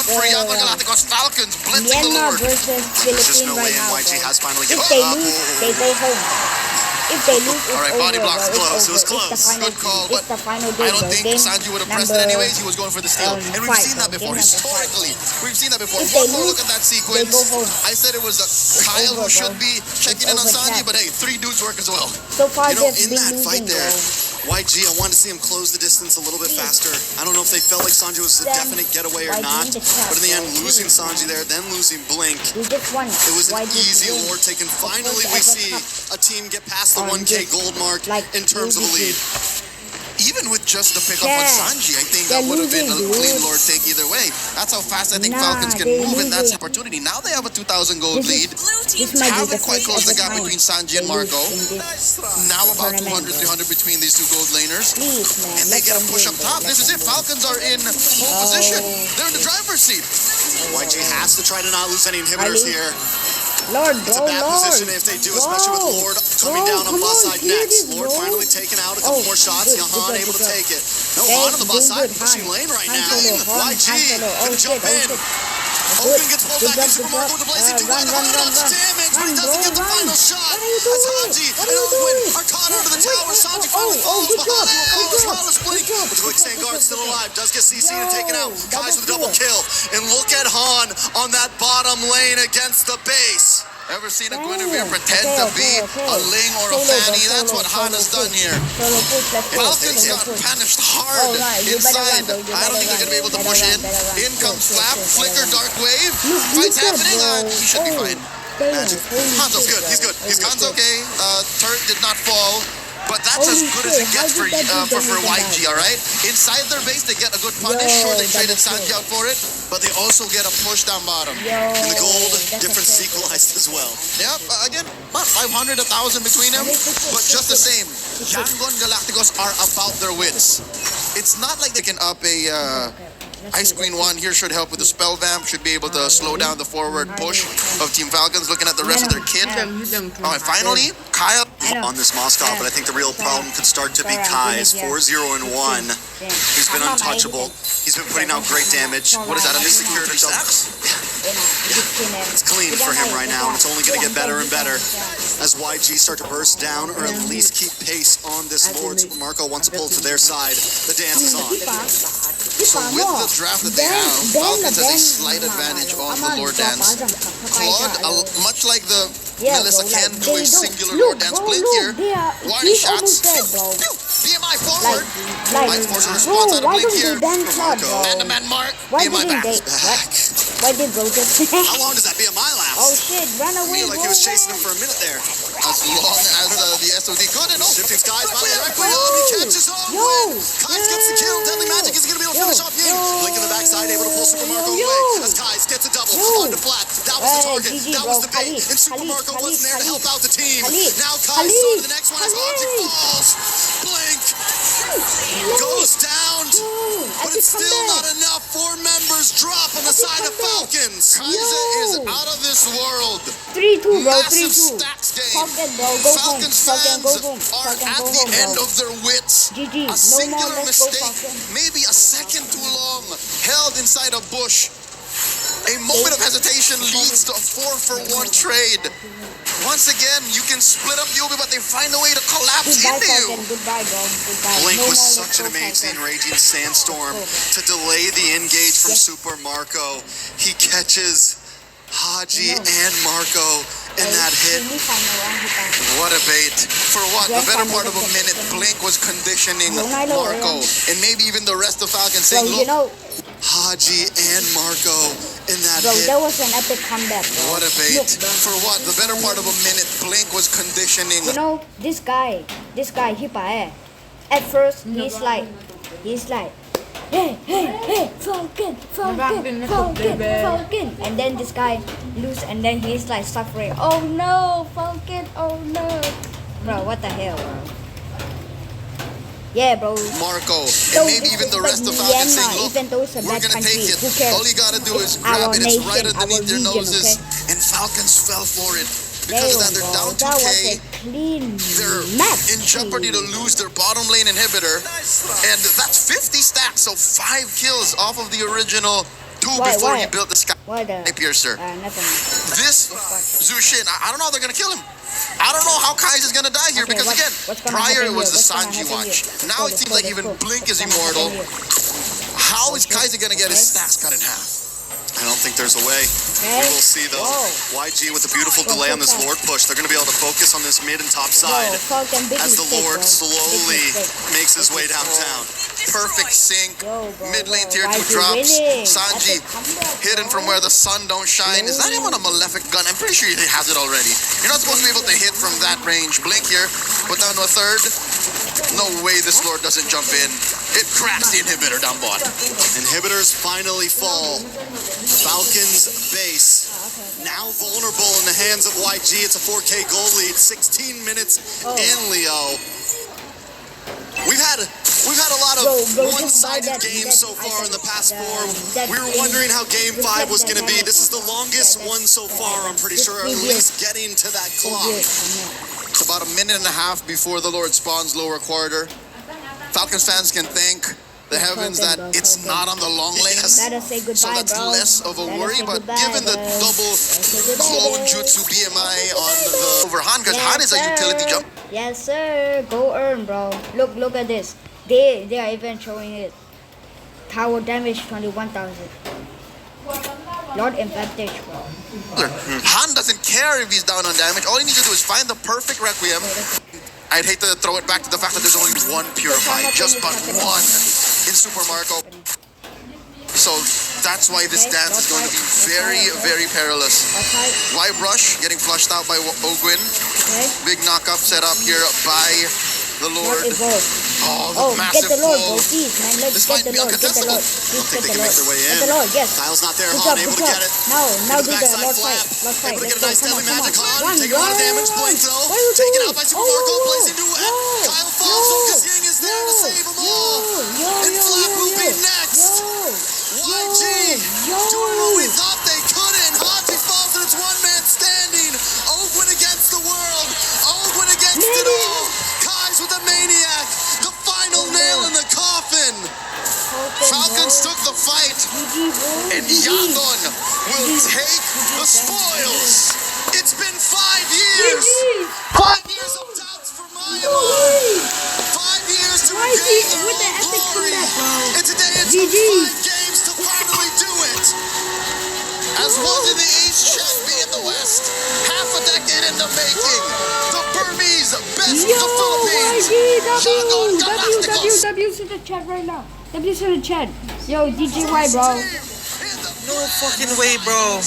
for Yangon Galacticos Falcons blitzing the Myanmar Lord. versus There's just Philippines no way right now, YG bro. has finally If given they up. lose, they go home. If they lose, it's All right, over, body blocks bro. close. It's It was over. close. It's the final Good call, game. but It's the final I game, don't bro. think Game Sanji would have pressed it number, anyways. He was going for the steal. And we've 5, seen that bro. before. Game number 5, Historically, bro. we've seen that before. If they One more lose, look at that they sequence. go home. I said it was Kyle over, who should bro. be checking in on over, Sanji, chat. but hey, 3 dudes work as well. So far, You know, they've in been that fight losing, there, bro. YG, I wanted to see him close the distance a little bit faster. I don't know if they felt like Sanji was a Then definite getaway or YG not, in the chat, but in the end, bro. losing Sanji there, then losing Blink, We just won. it was an YG easy win. award taken. Finally, we first see ever a team get past the on 1K this, gold mark like, in terms of a lead. Even with just the pickup on Yeah. Sanji, I think They're that would have been a losing, clean dude. Lord take either way. That's how fast I think Nah, Falcons can they're move, and that's losing. opportunity. Now they have a 2,000 gold This lead. This might be Haven't the quite first closed the ever gap time between Sanji they and lose Marco. in this Now about tournament, 200, bro. 300 between these 2 gold laners. Please, man. And they get a push up top. This is it. Falcons are in pole position. They're in the driver's seat. YG has to try to not lose any inhibitors Ali. here. Lord, It's a bro, bad Lord. position if they do, especially with Bro. Lord coming Bro, down on come bus on, side clear next. this, Lord bro. finally taking out a couple Oh, more shots. good, Jahan good, able to good. take it. No, Hey, Han on the bus doing side, good, pushing Han. lane right Han now. solo, Han YG solo. Oh, gonna jump shit, in. oh, shit. Hogan gets pulled Good back job, in Super good Marco job. to Blaze into Run, right. run, How run, much run. damage, but he Run, doesn't bro, get the run. final shot. What are you As doing? Haji What and are you Owen doing? are caught under the tower. Sanji Oh, finally oh, falls good behind. job, Oh, good job, Flawless Blink. good job, But the quick good St. job, Guard still good job. alive. Does get CC and taken out. Yo, Kai's with a double double kill. And look at Han on that bottom lane against the base. Ever seen a Damn. Guinevere pretend Okay, to be okay. a Ling or a Solo, Fanny? bro, That's solo, what Han solo has done push. here. Solo push, let's go. Falcons Solo got push. punished hard Oh, right, you better run, inside. bro, you I don't think they're better going to be able to run, push in. better run. In comes Sure, Flap, sure, Flicker, better run. Dark Wave. Look, Fight's good, happening. bro. He should be Oh, fine. damn, Magic. holy Hanzo's shit, good. bro. He's good. Holy Hanzo shit. okay. Turret did not fall. But that's as Holy good as shit, it gets how for did that dude for don't YG, even all right? Inside their base, they get a good punish. Yo, Sure, they double traded Sanji kill. out for it, but they also get a push down bottom. Yo, And the gold that's a difference kill, bro. equalized as well. Yep, again, about 500, 1,000 between them, but just the same. Yangon Galacticos are about their wits. It's not like they can up a Ice Queen 1 here should help with the spell vamp, should be able to slow down the forward push of Team Falcons, looking at the rest of their kit. Alright, finally, Kyle. On this Moscow, but I think the real problem could start to be Kai's 4-0-1. He's been untouchable. He's been putting out great damage. What is that, a Mystic Security Fury stacks? It's clean for him right now, and it's only going to get better and better as YG start to burst down or at least keep pace on this Lord. Super Marco wants to pull to their side. The dance is on. So with the draft that they have, Falcons has a slight advantage on the Lord dance. Claude, much like the Melissa can do a singular Lord dance blink here. Warning shots. BMI forward. Light force a response out of blink here. Man-to-man mark. BMI back. Why did bro just How long does that BMI last? Oh shit, run away, Feel like he was chasing him for a minute there. As long as the SOD could, and Shifting skies, finally directly on. He catches Owen. Kais gets the kill. Deadly Magic is going to be able to finish off game. Blink in the backside, able to pull Super Marco away. As Kais gets a double on the flat. That was the target. That was the bait. And Super Marco wasn't there to help out the team. Now Kais on to the next one as Haji falls. Blink goes down. But it's still not enough. 4 members drop on the side of Falcons. Kaiser is out of this world. 3-2, bro. Massive 3-2. stacks game. Falcon, bro. Go home. Falcons Falcon, go home. fans are Falcon, at go the home, end bro. of their wits. GG. A No more. singular Let's go, mistake, Falcon. maybe a second too long, held inside a bush. A moment of hesitation leads to a 4-for-1 trade. Once again, you can split up Yubi, but they find a way to collapse Goodbye, into you. Falcon. Goodbye, bro. Goodbye. Blink No was more, such an let's go, amazing Falcon. raging sandstorm to delay the engage from Super Marco. He catches Haji and Marco in that hit. What a bait. For what? The better part of a minute, Blink was conditioning Marco. And maybe even the rest of Falcons Bro, saying, you look, know, Haji and Marco in that bro, hit. that was an epic comeback, bro. what a bait. Look, bro. For what? The better part of a minute, Blink was conditioning. You know, this guy, Hipae, at first, he's like, hey, Falcon, Falcon. And then this guy lose, and then he's like suffering. Oh no, Falcon, oh no. Bro, what the hell, bro? Yeah, bro. Marco, So and maybe this even is the like rest of Falcons saying, Myanmar, look, even though it's a we're bad going to country, take it. who cares? All you got to do is It's grab our it. It's nation, right underneath our their region, noses. okay? And Falcons fell for it. Because of that, they're down That was 2K. a clean They're match. in jeopardy to lose their bottom lane inhibitor. And that's 50 stacks, so 5 kills off of the original do Why, before why? he built the Sky Why the? Piercer. Nothing. This Zushin, I don't know how they're gonna kill him. I don't know how Kai's is gonna die here Okay, because again, what's gonna prior it happen was here? the What's gonna Sanji happen watch. here? Now it seems like even Blink is immortal. How is Kaiser gonna get his stacks cut in half? I don't think there's a way. Okay. We will see though. Whoa. YG with a beautiful delay on this Lord push. They're going to be able to focus on this mid and top side Falcon, big as the mistake, Lord bro. slowly Big mistake. makes his way downtown. Perfect sync. Yo, bro, Mid lane bro, tier 2 YG drops. winning. Sanji That's a comeback, hidden bro. from where the sun don't shine. Is that him on a malefic gun? I'm pretty sure he has it already. You're not supposed to be able to hit from that range. Blink here. Put down to a third. No way this Lord doesn't jump in. It cracks the inhibitor down bot. Inhibitors finally fall. Falcons base now vulnerable in the hands of YG. It's a 4K goal lead. 16 minutes in, Leo. We've had a lot of one-sided games so far in the past four. We were wondering how Game 5 was going to be. This is the longest one so far, I'm pretty sure, at least getting to that clock. It's about a minute and a half before the Lord spawns lower quarter. Falcons fans can thank the heavens that it's not on the long lanes. Let us say goodbye, So that's bro. less of a Let us worry, say but goodbye, given the bro. double Goodbye, clone bro. jutsu BMI on the over Han, because Han is a sir. utility jump. Yes, sir. Go earn, bro. Look at this. They are even showing it. Tower damage 21,000. Lord advantage, bro. Han doesn't care if he's down on damage. All he needs to do is find the perfect Requiem. I'd hate to throw it back to the fact that there's only one Purify, just but one in Super Marco. So that's why this dance is going to be very, very perilous. Why Rush getting flushed out by Ogwin. Okay. Big knock-up set up here by the Lord. Lord evolve. Oh, the Get massive the Lord, bro. pull. Please, man. Let's This get might the be Lord. Get the uncontestable. Lord. I Please don't think get they the can Lord. make their way Get in. the Lord, yes. Kyle's not there. Good Han job, able good to job. get it. Now Into do the the backside Lord flap. fight. Lord fight. Able to get a Let's nice go. deadly Come on, magic. come on. Han taking a lot of damage. Blink though. What are you Taken doing? out by Super Marco. Placing duet. Yo. Kyle falls. Focus Ying is there to save them all. And Flap will be next. YG doing what we thought they couldn't. Haji falls and it's one man standing. Ogwin against the world. Ogwin against it all. Kai's with the maniac. The final nail in the coffin. Falcons took the fight, and Yadon will take the spoils. It's been 5 years. 5 years of doubts for Myanmar. 5 years to regain their with the own epic glory. comeback, bro. And today it took 5 games to finally do it. As was in the East, Champion in the West. Half a decade in the making. The Burmese best of the Philippines. Shagon Galacticos. W to the chat right now. W to the chat. Yo, DJY, bro. No fucking way, bro.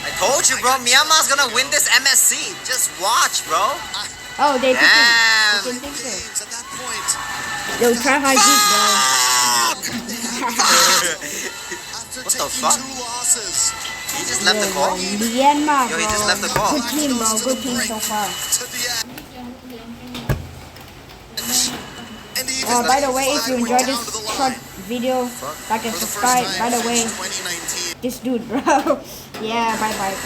I told you, bro. Myanmar's gonna win this MSC. Just watch, bro. Oh, they picked him. Damn. They think so. Games at that point. Yo, try hard deep, bro. After What the taking fuck? 2 losses He just left the call. Myanmar, Yo, he just bro. left the call. Good team, bro. Good team so far. to the end. And even By the way, if you went enjoyed down this to the short line. video, like and For the first subscribe. time By the way, since 2019. this dude, bro. Yeah, bye.